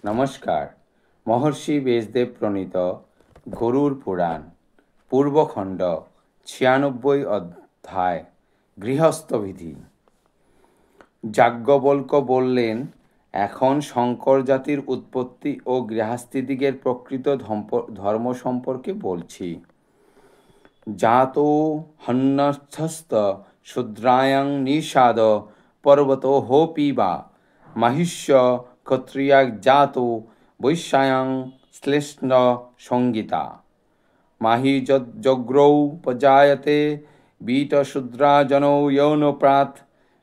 নমস্কার। মহর্ষি ব্যাসদেব প্রণীত গরুড় পুরাণ পূর্বখণ্ড ৯৬ অধ্যায় গৃহস্থ বিধি। যাজ্ঞবল্ক্য বললেন, এখন শঙ্কর জাতির উৎপত্তি ও গৃহস্থিদিগের প্রকৃত ধর্ম সম্পর্কে বলছি। জাতো হন্যস্থস্ত শূদ্রায়াং নিষাদ পর্বতো হোপি বা মহিষ্য ক্ষত্রিয়া জাতো বৈশ্যায়াং শ্লেষ্ণ সঙ্গীতা মাহি যগ্রৌ পজায়তে বীতশূদ্রাজনৌ যৌনপ্রাত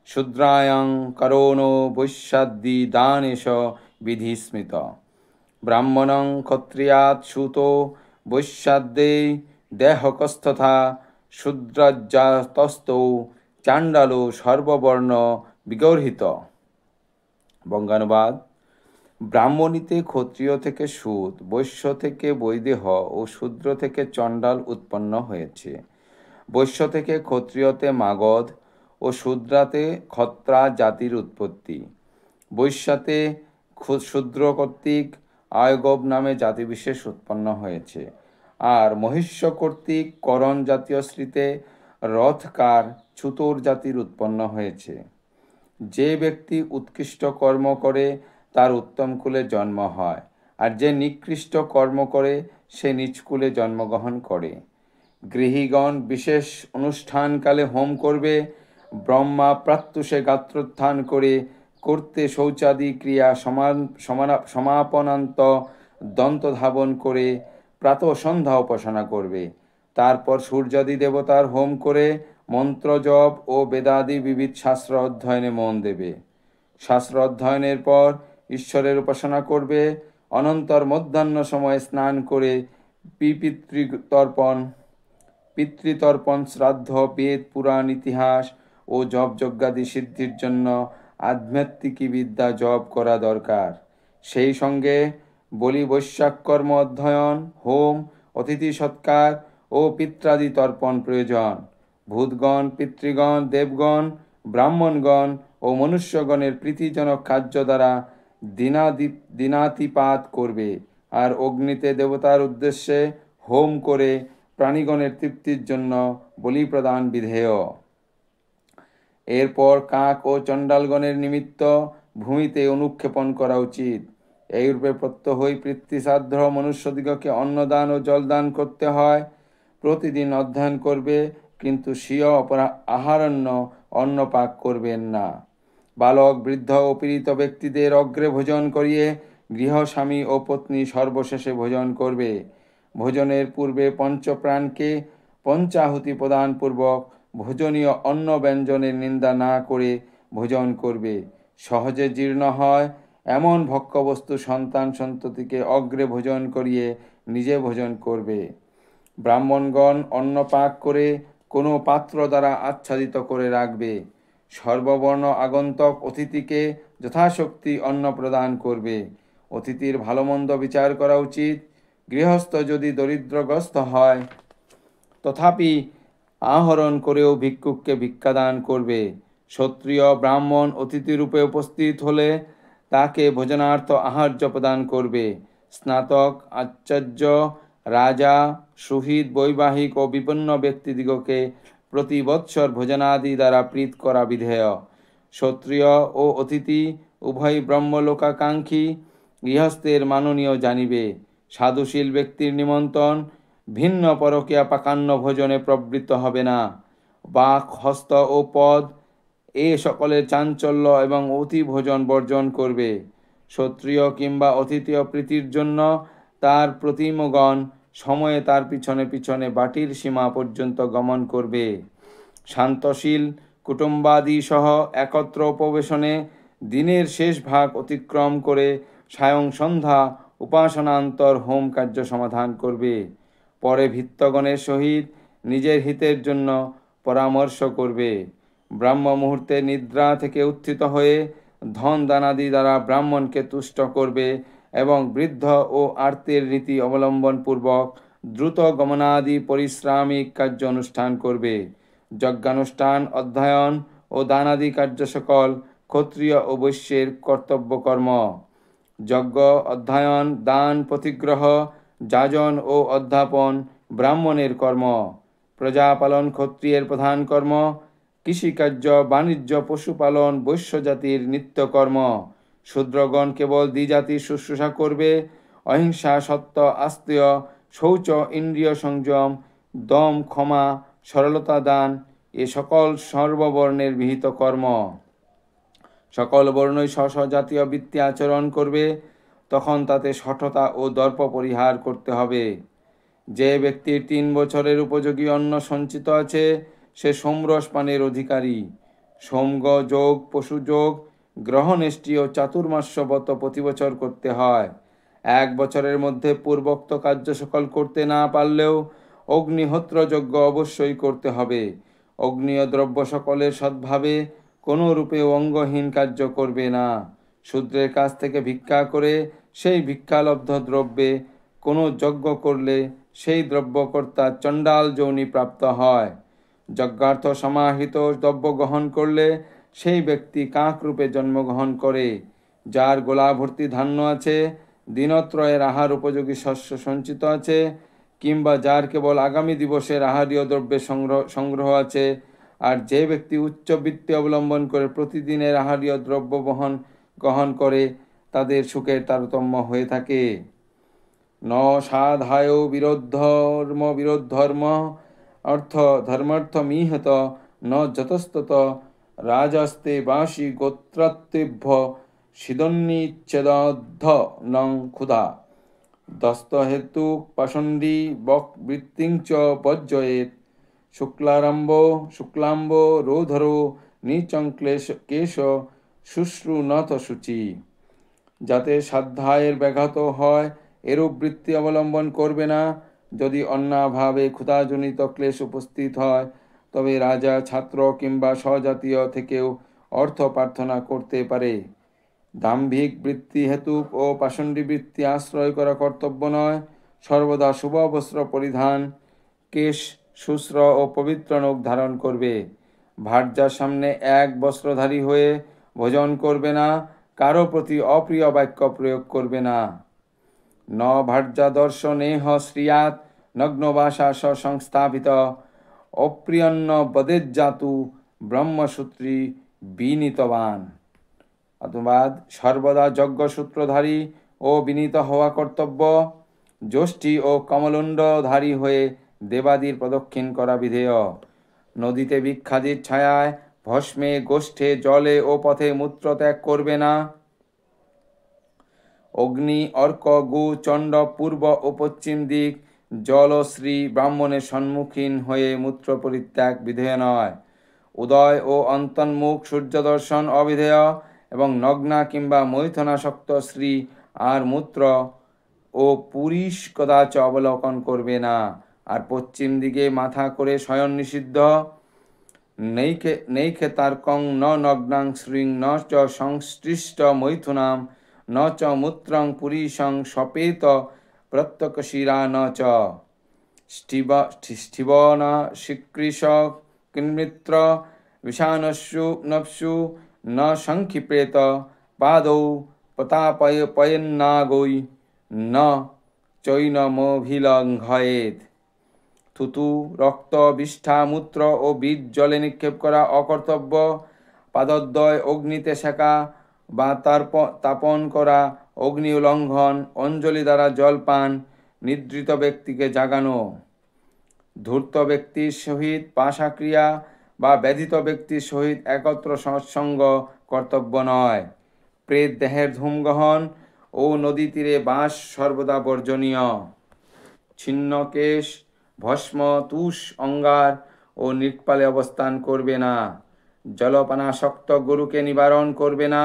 শূদ্রায়াং করোনো বৈশ্যাদ্দি দানেশ বিধিস্মৃত ব্রাহ্মণং ক্ষত্রিয়াৎ সুতো বৈশ্যাদ্দে দেহকস্তথা শূদ্রাজ্জাতস্তৌ চাণ্ডালো সর্ববর্ণ বিগর্হিত। বঙ্গানুবাদ: ব্রাহ্মণীতে ক্ষত্রিয় থেকে সুত, বৈশ্য থেকে বৈদেহ ও শূদ্র থেকে চণ্ডাল উৎপন্ন হয়েছে। বৈশ্য থেকে ক্ষত্রিয়তে মাগধ ও শূদ্রাতে খত্রা জাতির উৎপত্তি। বৈশ্যাতে শূদ্র কর্তৃক আয়গব নামে জাতিবিশেষ উৎপন্ন হয়েছে। আর মহিষ্য কর্তৃক করণ জাতীয় শ্রীতে রথকার ছুতোর জাতির উৎপন্ন হয়েছে। যে ব্যক্তি উৎকৃষ্ট কর্ম করে তার উত্তম কুলে জন্ম হয়, আর যে নিকৃষ্ট কর্ম করে সে নিচ কুলে জন্মগ্রহণ করে। গৃহীগণ বিশেষ অনুষ্ঠানকালে হোম করবে, ব্রহ্মা প্রাত্যুষে গাত্রোত্থান করে করতে শৌচাদি ক্রিয়া সমাপনান্ত দন্ত ধাবন করে প্রাতঃ সন্ধ্যা উপাসনা করবে। তারপর সূর্যাদি দেবতার হোম করে মন্ত্র জপ ও বেদাদি বিবিধ শাস্ত্র অধ্যয়নে মন দেবে। শাস্ত্র অধ্যয়নের পর ঈশ্বরের উপাসনা করবে। অনন্তর মধ্যাহ্ন সময়ে স্নান করে পিতৃতর্পণ, শ্রাদ্ধ, বেদ, পুরাণ, ইতিহাস ও জপ যজ্ঞাদি সিদ্ধির জন্য আধ্যাত্মিক বিদ্যা জপ করা দরকার। সেই সঙ্গে বলি বৈশ্যাকর্ম অধ্যয়ন, হোম, অতিথি সৎকার ও পিত্রাদি তর্পণ প্রয়োজন। ভূতগণ, পিতৃগণ, দেবগণ, ব্রাহ্মণগণ ও মনুষ্যগণের প্রীতিজনক কার্য দ্বারা দিনাতিপাত করবে, আর অগ্নিতে দেবতার উদ্দেশ্যে হোম করে প্রাণীগণের তৃপ্তির জন্য বলি প্রদান বিধেয়। এরপর কাক ও চণ্ডালগণের নিমিত্ত ভূমিতে অনুক্ষেপণ করা উচিত। এইরূপে প্রত্যহই পিতৃশ্রাদ্ধ মনুষ্যদিগকে অন্নদান ও জলদান করতে হয়। প্রতিদিন অধ্যয়ন করবে, কিন্তু স্বীয় আহারণ্য অন্নপাক করবেন না। বালক, বৃদ্ধ ও পীড়িত ব্যক্তিদের অগ্রে ভোজন করিয়ে গৃহস্বামী ও পত্নী সর্বশেষে ভোজন করবে। ভোজনের পূর্বে পঞ্চপ্রাণকে পঞ্চাহুতি প্রদানপূর্বক ভোজনীয় অন্ন ব্যঞ্জনের নিন্দা না করে ভোজন করবে। সহজে জীর্ণ হয় এমন ভক্ষ্যবস্তু সন্তান সন্ততিকে অগ্রে ভোজন করিয়ে নিজে ভোজন করবে। ব্রাহ্মণগণ অন্ন পাক করে কোনো পাত্র দ্বারা আচ্ছাদিত করে রাখবে। সর্ববর্ণ আগন্তক অতিথিকে যথাশক্তি অন্ন প্রদান করবে। অতিথির ভালো মন্দ বিচার করা উচিত। গৃহস্থ যদি দরিদ্রগ্রস্ত হয় তথাপি আহরণ করেও ভিক্ষুককে ভিক্ষাদান করবে। ক্ষত্রিয় ব্রাহ্মণ অতিথিরূপে উপস্থিত হলে তাকে ভোজনার্থ আহার্য প্রদান করবে। স্নাতক, আচার্য, রাজা, সুহৃদ, বৈবাহিক ও বিপন্ন ব্যক্তিদিগকে প্রতি বৎসর ভোজনাদি দ্বারা প্রীত করা বিধেয়। ক্ষত্রিয় ও অতিথি উভয় ব্রহ্মলোকাকাঙ্ক্ষী, গৃহস্থের মাননীয় জানিবে। সাধুশীল ব্যক্তির নিমন্ত্রণ ভিন্ন পরকীয়া পাকান্ন ভোজনে প্রবৃত্ত হবে না। বাক, হস্ত ও পদ এ সকলের চাঞ্চল্য এবং অতি ভোজন বর্জন করবে। ক্ষত্রিয় কিংবা অতিথিয় প্রীতির জন্য তার প্রতিমগণ সময়ে তার পিছনে পিছনে বাটির সীমা পর্যন্ত গমন করবে। শান্তশীল কুটুম্বাদি সহ একত্র উপবেশনে দিনের শেষ ভাগ অতিক্রম করে সায়ং সন্ধ্যা উপাসনান্তর হোম কার্য সমাধান করবে। পরে ভৃত্যগণের সহিত নিজের হিতের জন্য পরামর্শ করবে। ব্রাহ্ম মুহূর্তে নিদ্রা থেকে উত্থিত হয়ে ধন দানাদি দ্বারা ব্রাহ্মণকে তুষ্ট করবে এবং বৃদ্ধ ও আর্তের রীতি অবলম্বন পূর্বক দ্রুত গমনাদি পরিশ্রামিক কার্য অনুষ্ঠান করবে। যজ্ঞানুষ্ঠান, অধ্যয়ন ও দানাদি কার্য সকল ক্ষত্রিয় ও বৈশ্যের কর্তব্য কর্ম। যজ্ঞ, অধ্যয়ন, দান, প্রতিগ্রহ, যাজন ও অধ্যাপন ব্রাহ্মণের কর্ম। প্রজাপালন ক্ষত্রিয়ের প্রধান কর্ম। কৃষিকার্য, বাণিজ্য, পশুপালন বৈশ্যজাতির নিত্যকর্ম। শূদ্রগণ কেবল দ্বিজাতির শুশ্রূষা করবে। অহিংসা, সত্য, আস্তেয়, শৌচ, ইন্দ্রিয় সংযম, দম, ক্ষমা, সরলতা, দান এ সকল সর্ববর্ণের বিহিত কর্ম। সকল বর্ণই স্ব স্ব জাতীয় বৃত্তি আচরণ করবে, তখন তাতে শঠতা ও দর্প পরিহার করতে হবে। যে ব্যক্তির 3 বছরের উপযোগী অন্ন সঞ্চিত আছে, সে সোমরস পানের অধিকারী। সোমগ যোগ, পশুযোগ, গ্রহনেষ্টি ও চাতুর্মাস্যব্রত প্রতি বছর করতে হয়। 1 বছরের মধ্যে পূর্বোক্ত কার্য সকল করতে না পারলেও অগ্নিহোত্র যজ্ঞ অবশ্যই করতে হবে। অগ্নিয় দ্রব্য সকলের সদ্ভাবে কোনো রূপে অঙ্গহীন কার্য করবে না। শূদ্রের কাছ থেকে ভিক্ষা করে সেই ভিক্ষালব্ধ দ্রব্যে কোনো যজ্ঞ করলে সেই দ্রব্যকর্তা চণ্ডাল যোনি প্রাপ্ত হয়। যজ্ঞার্থ সমাহিত দ্রব্য গ্রহণ করলে সেই ব্যক্তি কাক রূপে জন্মগ্রহণ করে। যার গোলা ভর্তি ধান্য আছে, দিনত্রয়ের আহার উপযোগী শস্য সঞ্চিত আছে, কিংবা যার কেবল আগামী দিবসের আহারীয় দ্রব্যের সংগ্রহ আছে, আর যে ব্যক্তি উচ্চবৃত্তি অবলম্বন করে প্রতিদিনের আহারীয় দ্রব্য গ্রহণ করে, তাদের সুখের তারতম্য হয়ে থাকে। ন সাধায় বিরোধধর্ম অর্থ ধর্মার্থ মিহত ন যতস্তত রাজস্তে বাসি গোত্রাত্তেভ্য সিদন্নিচ্ছেদদ্ধ নং ক্ষুধা দস্ত হেতু পাষণ্ডী বক বৃত্তিঞ্চ বজ্জয়েত শুক্লাম্ব রোধরো নিচং কেশ শুশ্রু নথ শুচি। যাতে সাধ্যায়ের ব্যাঘাত হয় এরূপ বৃত্তি অবলম্বন করবে না। যদি অন্নাভাবে ক্ষুধাজনিত ক্লেশ উপস্থিত হয়, তবে রাজা, ছাত্র কিংবা স্বজাতীয় থেকেও অর্থ প্রার্থনা করতে পারে। দাম্ভিক বৃত্তি হেতুক ও পাষণ্ডী বৃত্তি আশ্রয় করা কর্তব্য নয়। সর্বদা শুভ বস্ত্র পরিধান, কেশ শুশ্র ও পবিত্র নখ ধারণ করবে। ভার্যার সামনে এক বস্ত্রধারী হয়ে ভোজন করবে না। কারো প্রতি অপ্রিয় বাক্য প্রয়োগ করবে না। ন ভার্যা দর্শনেহ শ্রিয়াত নগ্নবাসা সংস্থাপিত অপ্রিয়ন্ন বদেজ্জাতু ব্রহ্মসূত্রী বিনীতবান। অনুবাদ: সর্বদা যজ্ঞ সূত্রধারী ও বিনীত হওয়া কর্তব্য। যষ্টি ও কমলুণ্ডধারী হয়ে দেবাদির প্রদক্ষিণ করা বিধেয়। নদীতে বৃক্ষাদির ছায়ায়, ভস্মে, গোষ্ঠে, জলে ও পথে মূত্রত্যাগ করবে না। অগ্নি, অর্ক, গু, চণ্ড পূর্ব ও পশ্চিম দিক, জল ও শ্রী ব্রাহ্মণের সম্মুখীন হয়ে মূত্র পরিত্যাগ বিধেয় নয়। উদয় ও অন্তর্মুখ সূর্য দর্শন অবিধেয়, এবং নগ্না কিংবা মৈথুনাসক্ত স্ত্রী আর মূত্র ও পুরীষ কদাচ অবলোকন করবে না। আর পশ্চিম দিকে মাথা করে শয়ন নিষিদ্ধ। নৈখে তার্কং ন নগ্নাং শ্রীং ন চ সংশ্লিষ্ট মৈথুনাম ন চ মূত্রং পুরীশং সপেত প্রত্যক্ষশিরা ন চ ষ্ঠিব ন শিকৃষ কিন্মিত্র বিষানস্যু নপসু ন সংক্ষিপ্রেত পাদৌ প্রতাপয়ন্নাগৈ ন চৈনমভিলঙ্ঘয়েৎ। থুতু, রক্ত, বিষ্ঠা, মূত্র ও বীজ জলে নিক্ষেপ করা অকর্তব্য। পাদদ্বয় অগ্নিতে সেকা বা তাপন করা, অগ্নি উল্লঙ্ঘন, অঞ্জলি দ্বারা জলপান, নিদ্রিত ব্যক্তিকে জাগানো, ধূর্ত ব্যক্তির সহিত পাশাক্রিয়া বা ব্যাধিত ব্যক্তির সহিত একত্র সৎসঙ্গ কর্তব্য নয়। প্রেত দেহের ধূমগ্রহণ ও নদী তীরে বাস সর্বদা বর্জনীয়। ছিন্ন কেশ, ভস্ম, তুষ, অঙ্গার ও নিকপালে অবস্থান করবে না। জলপানাসক্ত গরুকে নিবারণ করবে না।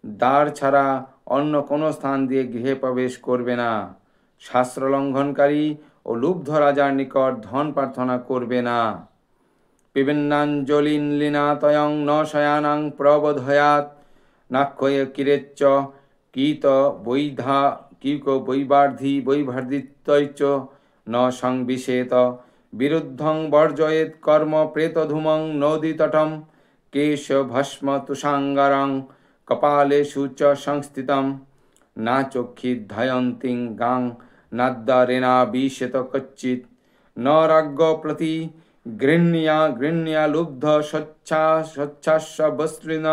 দ্বার ছাড়া অন্য কোনো স্থান দিয়ে গৃহে প্রবেশ করবে না। শাস্ত্র লঙ্ঘনকারী ও লুব্ধ রাজার নিকট ধন প্রার্থনা করবে না। পিবেন্নাঞ্জলিনলীনাতয়ং ন শয়ানাং প্রবোধয়াৎ নাক্ষয় কিরেচ্চ কীত বৈবার্ধিত্বৈচ ন সংবিশেত বিরুদ্ধং বর্জয়েৎ কর্ম প্রেতধূমং নদীতটম কেশ ভস্ম তুষাঙ্গারং কপালেষু চ সংস্থিতম না চক্ষির্ধয়ন্তিং গাং নাদ্দারেনা বিশেত কচ্চিৎ ন রাজ্ঞ প্রতি গৃহ্ণিয়া লুব্ধ স্বচ্ছাস্য বস্ত্রিন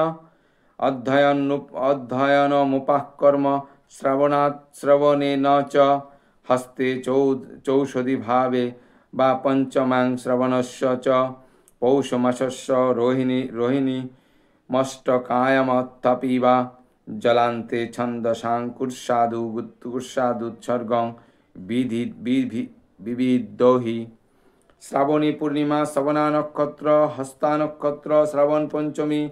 অধ্যয়নমুপাকর্ম শ্রবণেন চ হস্তে চৌষধি ভাবে বা পঞ্চমাং শ্রবণস্য চ পৌষমাসস্য রোহিণী মষ্টকায়মত্থপি বা জলান্তে ছন্দসাং কুৎসাদুৎসর্গং বিবিদ্ধহি। শ্রাবণী পূর্ণিমা, শ্রবণা নক্ষত্র, হস্তা নক্ষত্র, শ্রাবণ পঞ্চমী,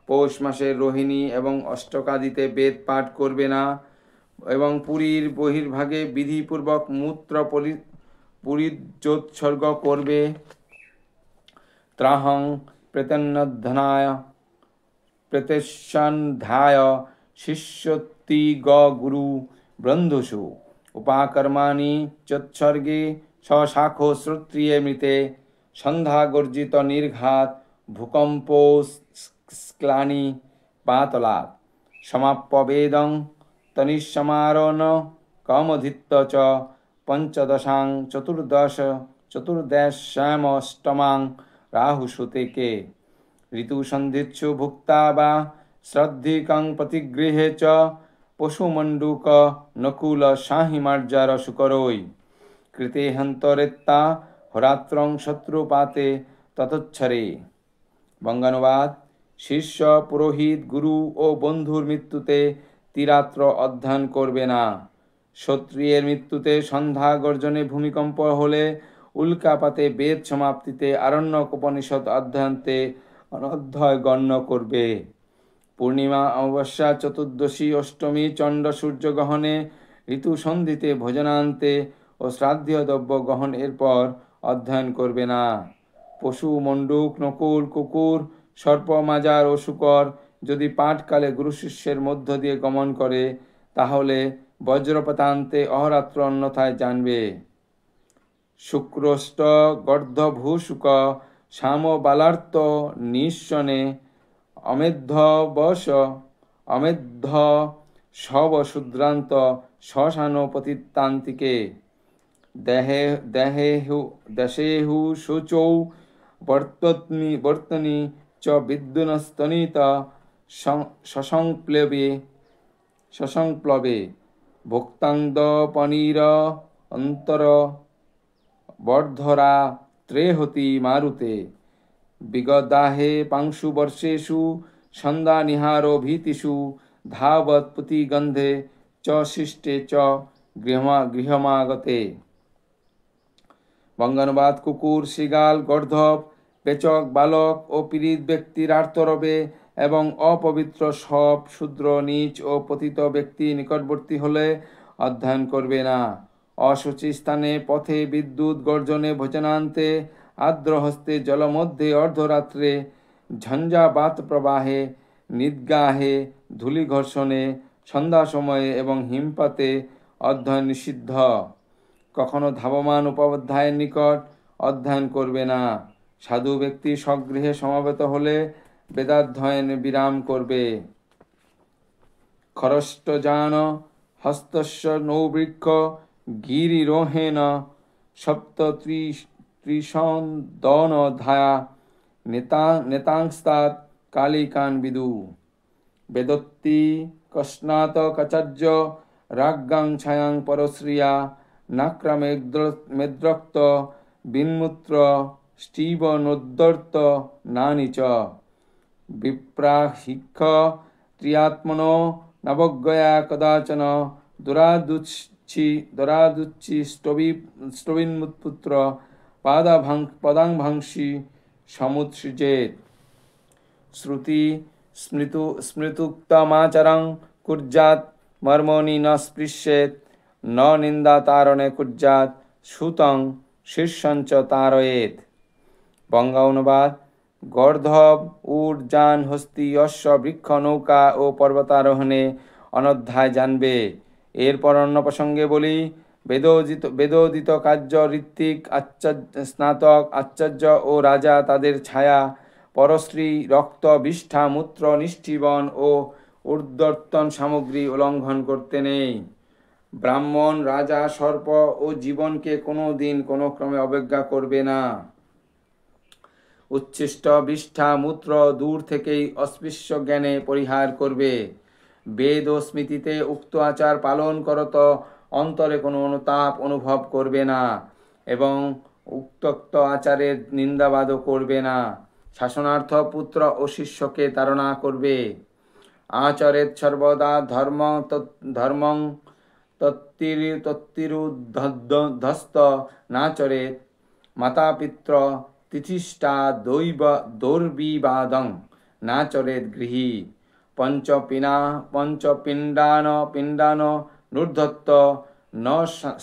পৌষ মাসের রোহিণী এবং অষ্টকাদিতে বেদ পাঠ করবে না এবং পুরীর বহির্ভাগে বিধিপূর্বক মূত্র পরিজ্যোৎসর্গ করবে। ত্রাহং প্রেতন্নধ্যায় প্রত্যসন্ধ্যায় শিষ্যতি গুরু বন্ধুষু উপাকর্মাণি চোৎসর্গে শাখো শ্রোত্রিয়ে মৃতে সন্ধ্যাগর্জিত নির্ঘাত ভূকম্প স্ক্লানি পাতলাৎ সমাপ্যবেদং তনিঃসমারোণ কমধিত্য চ পঞ্চদশাং চতুর্দশামষ্টমাং রাহুসুতেকে ঋতুসন্ধিৎসু ভুক্তা বা শ্রদ্ধিকং প্রতিগৃহে চ পশুমণ্ডুক নকুল সাহিমার্জার শুকরৈ কৃতে হন্তরেত্তা হরাত্রং শত্রুপাতে ততচ্ছরে। বঙ্গানুবাদ: শিষ্য, পুরোহিত, গুরু ও বন্ধুর মৃত্যুতে তিরাত্র অধ্যয়ন করবে না। ক্ষত্রিয়ের মৃত্যুতে সন্ধ্যা গর্জনে ভূমিকম্প হলে, উল্কাপাতে, বেদ সমাপ্তিতে, আরণ্যক উপনিষদ অধ্যয়নতে অনধ্যয় গণ্য করবে। পূর্ণিমা, অমাবস্যা, চতুর্দশী, অষ্টমী, চণ্ড সূর্যগ্রহণে, ঋতুসন্ধিতে, ভোজনান্তে ও শ্রাদ্ধীয় দ্রব্য গ্রহণের পর অধ্যয়ন করবে না। পশু, মণ্ডূক, নকুল, কুকুর, সর্প, মাজার ও শূকর যদি পাঠকালে গুরু শিষ্যের মধ্য দিয়ে গমন করে, তাহলে বজ্রপাতান্তে অহরাত্র অন্যথায় জানবে। শুক্রষ্ট গর্ধভূশুক সামবালার্ত নিঃশনে অমেধ্য শব শূদ্রান্ত শ্মশান পতিতান্তিকে দেশেহু শুচৌ বর্তনি চ বিদ্যুনস্তনিত শশংপ্লবে ভোক্তাঙ্গ পনীর অন্তর বর্ধরা ত্রেহতি মারুতে বিগদাহে পাংশু বর্ষেষু সন্ধ্যা নিহারো ভীতিষু ধাবৎ পুতিগন্ধে চ শিষ্টে চ গৃহমাগতে। বঙ্গানুবাদ: কুকুর, শৃগাল, গর্ধব, পেচক, বালক ও পীড়িত ব্যক্তির আর্তরবে এবং অপবিত্র সব শূদ্র, নীচ ও পতিত ব্যক্তি নিকটবর্তী হলে অধ্যয়ন করবে না। অশুচি স্থানে, পথে, বিদ্যুৎ গর্জনে, ভোজনান্তে, আর্দ্রহস্তে, জলমধ্যে, অর্ধরাত্রে, ঝঞ্ঝাবাত প্রবাহে, নিদ্গাহে, ধূলিঘর্ষণে, সন্ধ্যা সময়ে এবং হিমপাতে অধ্যয়ন নিষিদ্ধ। কখনো ধাবমান উপাধ্যায়ের নিকট অধ্যয়ন করবে না। সাধু ব্যক্তি স্বগৃহে সমবেত হলে বেদাধ্যয়নে বিরাম করবে। খরষ্টজান হস্তস্য নৌবৃক্ষ গিরিরোহেণ সপ্তত্রিশন্দনধায়া নেতাংস্তাৎ কালিকান বিদু বেদত্তি কস্নাতকাচার্য রাজ্ঞাং ছায়াং পরশ্রিয়া নাক্রামেদ্রক্ত বিন্মূত্র স্টিব নোদ্দর্ত নানি চ বিপ্রাহিক্ষ ত্রিয়াত্মনো নবজ্ঞয়া কদাচন দরাদুচ্ছি স্তবিন্মুৎপুত্র পদাংভাংসি সমুৎসৃজেত। শ্রুতি স্মৃতুক্তমাচরং কুর্যাৎ মর্মণি ন স্পৃশ্যেত ন নিন্দা তারণে কুর্যাৎ শ্রুতং শীর্ষঞ্চ তারয়েত। বঙ্গানুবাদ: গর্ধব, উট, যান, হস্তি, অশ্ব, বৃক্ষ, নৌকা ও পর্বতারোহণে অনধ্যায় জানবে। এরপর অন্য প্রসঙ্গে বলি, বেদোদিত কার্য, ঋত্বিক, স্নাতক, আচার্য ও রাজা, তাদের ছায়া, পরশ্রী, রক্ত, বিষ্ঠা, মূত্র, নিষ্ঠিবন ও ঊর্ধ্বর্তন সামগ্রী উল্লঙ্ঘন করতে নেই। ব্রাহ্মণ, রাজা, সর্প ও জীবনকে কোনো দিন কোনো ক্রমে অবজ্ঞা করবে না। উচ্ছিষ্ট বিষ্ঠা মূত্র দূর থেকেই অস্পৃশ্য জ্ঞানে পরিহার করবে। বেদ ও স্মৃতিতে উক্ত আচার পালন করত অন্তরে কোনো অনুতাপ অনুভব করবে না এবং উক্তোক্ত আচারের নিন্দাবাদও করবে না। শাসনার্থ পুত্র ও শিষ্যকে তাড়না করবে। আচরেত সর্বদা ধর্মং তত্তিরুদ্ধস্ত নাচরেত মাতা পিত্র তিথিষ্ঠা দৌর্বিবাদং নাচরেত গৃহী পঞ্চপিণ্ডান নূর্ধত্ত ন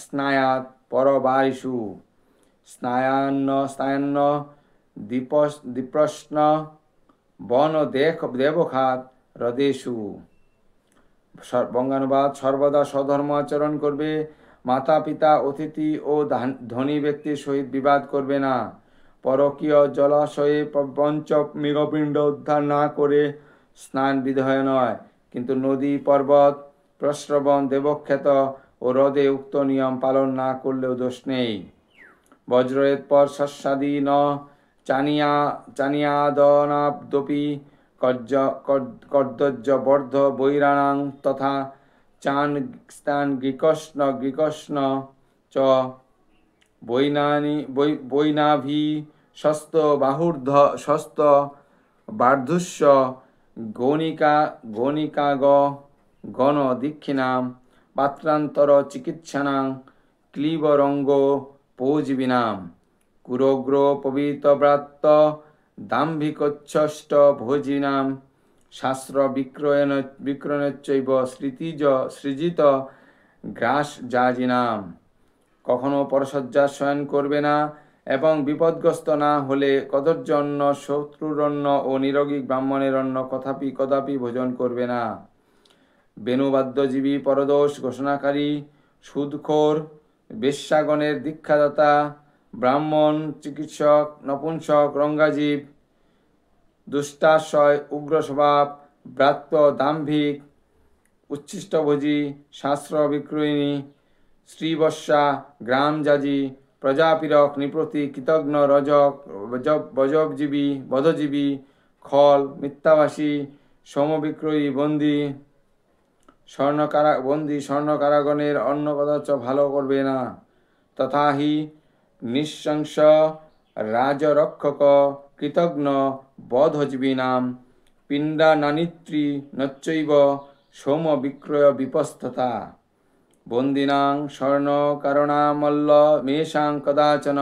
স্নায়াত পরবারিষু স্নায়ান্ন দীপ্রশ্ন বন দেবখাত হ্রদেশু। বঙ্গানুবাদ: সর্বদা স্বধর্ম আচরণ করবে, মাতা পিতা, অতিথি ও ধনী ব্যক্তির সহিত বিবাদ করবে না, পরকীয় জলাশয়ে পঞ্চ মৃগপিণ্ড উদ্ধার না করে স্নান বিধেয় নয়, কিন্তু নদী, পর্বত, প্রস্রবণ, দেবক্ষেত ও হ্রদে উক্ত নিয়ম পালন না করলেও দোষ নেই। বজ্রের পর শস্যাদি ন চানিয়াদনাদপি কর্দজ্য বর্ধ বৈরাণাং তথা স্থান গ্রীকষ্ণ চ বৈনাভি শস্ত বাহুর্ধ শস্ত বার্ধুষ্য গণিকাগ গণ দীক্ষিণাম পাত্রান্তর চিকিৎসানাং ক্লীবরঙ্গ পৌজীবিনাম কুরোগ্র পবিতব্রাত্ত দাম্ভিকোচ্ছষ্ট ভোজিনাম শাস্ত্র বিক্রয়ণচৈব সৃজিত গ্রাস জাজিনাম। কখনো পরশয্যা শয়ন করবে না এবং বিপদগ্রস্ত না হলে কদর্য অন্ন, শত্রুর অন্ন ও নিরোগী ব্রাহ্মণের অন্ন কদাপি ভোজন করবে না। বেণুবাদ্যজীবী, পরদোষ ঘোষণাকারী, সুদখোর, বেশ্যাগণের দীক্ষাদাতা, ব্রাহ্মণ, চিকিৎসক, নপুংসক, রঙ্গাজীব, দুষ্টাশয়, উগ্র স্বভাব, ব্রাত্য, দাম্ভিক, উচ্ছিষ্টভোজী, শাস্ত্র বিক্রয়িণী, শ্রীবৎসা, গ্রামযাজী, প্রজাপীড়ক, নৃপতি, কৃতঘ্ন, রজক, বধজীবী, খল, মিথ্যাভাষী, সমবিক্রয়ী, বন্দী স্বর্ণকারাগণের অন্ন কদাচ ভালো করবে না। তথা হি নৃশংস রাজরক্ষক কৃতঘ্ন বধজীবীনাম পিণ্ডানানিত্রী নচ্চৈব সোম বিক্রয় বিপস্থতা। বন্দিনাং স্বর্ণকারণামল্ল মেষাং কদাচন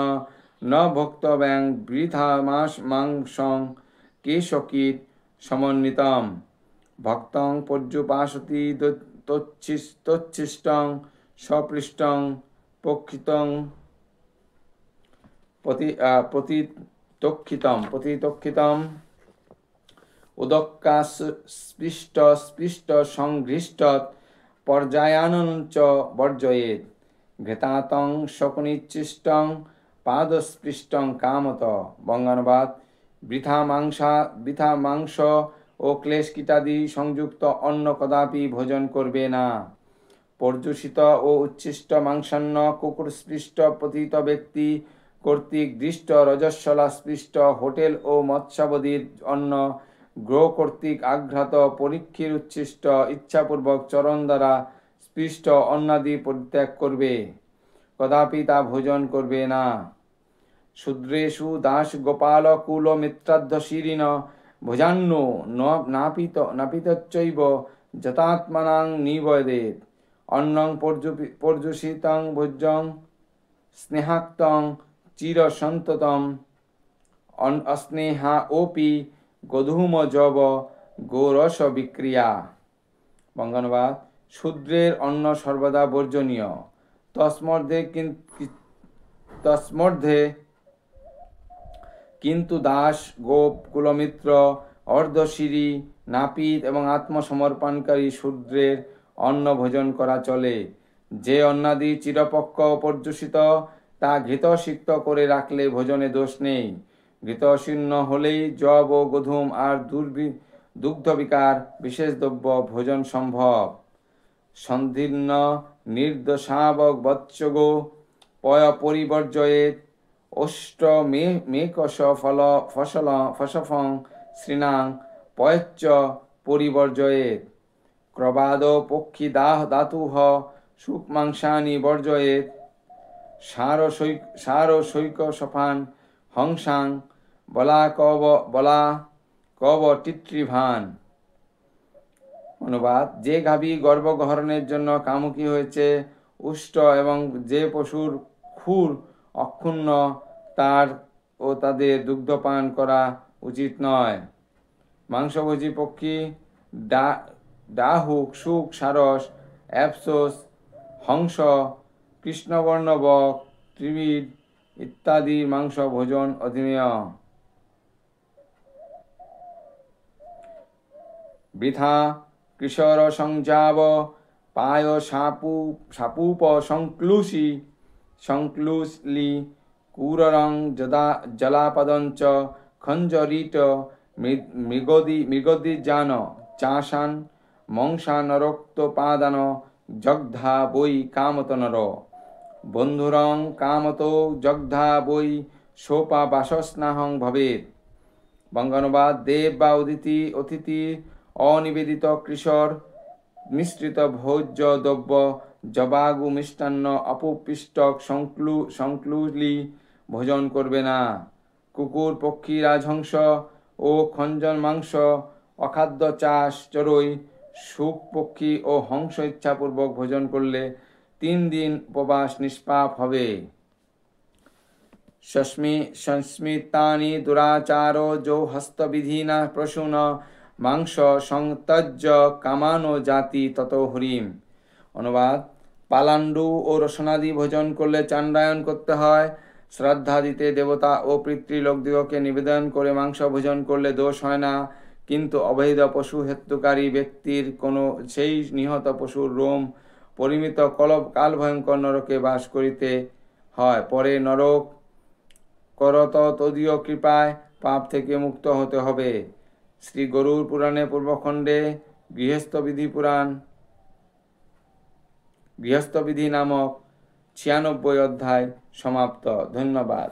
ন ভোক্তব্যাং বৃথা মাংসং কেশকিত সমন্বিতম ভক্তং পর্যুপাসতি তোচ্ছিষ্টং স্বপৃষ্টং পক্ষিতং পতিতক্ষিতম উদক্কাস্পৃষ্ট সংঘৃষ্ট পর্যায়ানঞ্চ বর্জয়েত ঘৃতাতং শকুনিচ্ছিষ্টং পাদস্পৃষ্টং কামত। বঙ্গানুবাদ: বৃথা মাংস ও ক্লেশ কীটাদি সংযুক্ত অন্ন কদাপি ভোজন করবে না। পর্যুষিত ও উচ্ছিষ্ট মাংসান্ন কুকুরস্পৃষ্ট পতিত ব্যক্তি কর্তৃক দৃষ্ট রজস্বলা স্পৃষ্ট হোটেল ও মৎস্যাবধির অন্ন গ্রহ কর্তৃক আঘ্রাত পরীক্ষির উচ্ছিষ্ট ইচ্ছাপূর্বক চরণ দ্বারা স্পৃষ্ট অন্নাদি পরিত্যাগ করবে, কদাপি তা ভোজন করবে না। শূদ্রেষু দাস গোপাল কুল মিত্রাধ্য শিরিন ভোজান্ন নাপিতচ্চৈব যতাত্মনাং নিবেদেত অন্নং পর্যুষিতং ভোজ্যং স্নেহাক্তং চিরসন্ততম অস্নেহা ওপি গোধূমজব গোরস বিক্রিয়া। বঙ্গানুবাদ: শূদ্রের অন্ন সর্বদা বর্জনীয়, তস্মধ্যে কিন্তু দাস, গোপ, কুলমিত্র, অর্ধশিরী, নাপিত এবং আত্মসমর্পণকারী শূদ্রের অন্ন ভোজন করা চলে। যে অন্নাদি চিরপক্ক পর্যুষিত তা ঘৃতসিক্ত করে রাখলে ভোজনে দোষ নেই। ঘৃতশীর্ণ হলেই জব ও গোধূম আর দুগ্ধ বিকার বিশেষ দ্রব্য ভোজন সম্ভব। সন্দীর্ণ নির্দশাবক বৎসগো পয় পরিবর্জয়েত অষ্ট মেকশ ফসফং শ্রীণাং পয়চ্চ পরিবর্জয়েত ক্রবাদ পক্ষী দাতুহ সুকমাংসানি বর্জয়েত সারসৈক সফান হংসাং বলা কব টিট্রিভান। অনুবাদ: যে গাভী গর্ভধারণের জন্য কামুকী হয়েছে, উষ্ট এবং যে পশুর খুর অক্ষুণ্ণ তার ও তাদের দুগ্ধপান করা উচিত নয়। মাংসভোজী পক্ষী ডাহুক, সুক, সারস, অ্যাপসোস, হংস, কৃষ্ণবর্ণ বক, ত্রিবিড ইত্যাদি মাংস ভোজন অধীনীয়। বৃথা কিশোর সংজাব পায় সাপুপ সংক্লুশলি কুররং জলাপদঞ্চ খঞ্জরিট মৃগদিজান চাষান মংসানরক্তপাদান জগ্ধা বৈ কামত নর বন্ধুরং কামত জগ্ধা বৈ সোপা বাসস্নাহং ভবেত। বঙ্গানুবাদ: দেব বা অতিথি অনিবেদিত কৃশর মিশ্রিত ভোজ্য দ্রব্য জবাগু মিষ্টান্ন অপুপিষ্টক সংক্লুলি ভোজন করবে না। কুকুর, পক্ষী, রাজহংস ও খঞ্জন মাংস অখাদ্য চাষ চড়ুই, শুক পক্ষী ও হংস ইচ্ছাপূর্বক ভোজন করলে 3 দিন উপবাস নিষ্পাপ হবে। সংস্মিতানি দুরাচারো যো হস্তবিধিনা প্রসূন মাংস সংত্যজ্য কামানো জাতি তত হরিম। অনুবাদ: পালান্ডু ও রসনাদি ভোজন করলে চাণ্ডায়ন করতে হয়। শ্রদ্ধা দিতে দেবতা ও পিতৃলোকদিগকে নিবেদন করে মাংস ভোজন করলে দোষ হয় না, কিন্তু অবৈধ পশু হেতুকারী ব্যক্তির সেই নিহত পশুর রোম পরিমিত কালভয়ঙ্কর নরকে বাস করিতে হয়। পরে নরক করত তদীয় কৃপায় পাপ থেকে মুক্ত হতে হবে। শ্রী গরুড় পুরাণে পূর্বখণ্ডে গৃহস্থবিধি নামক 96 অধ্যায় সমাপ্ত। ধন্যবাদ।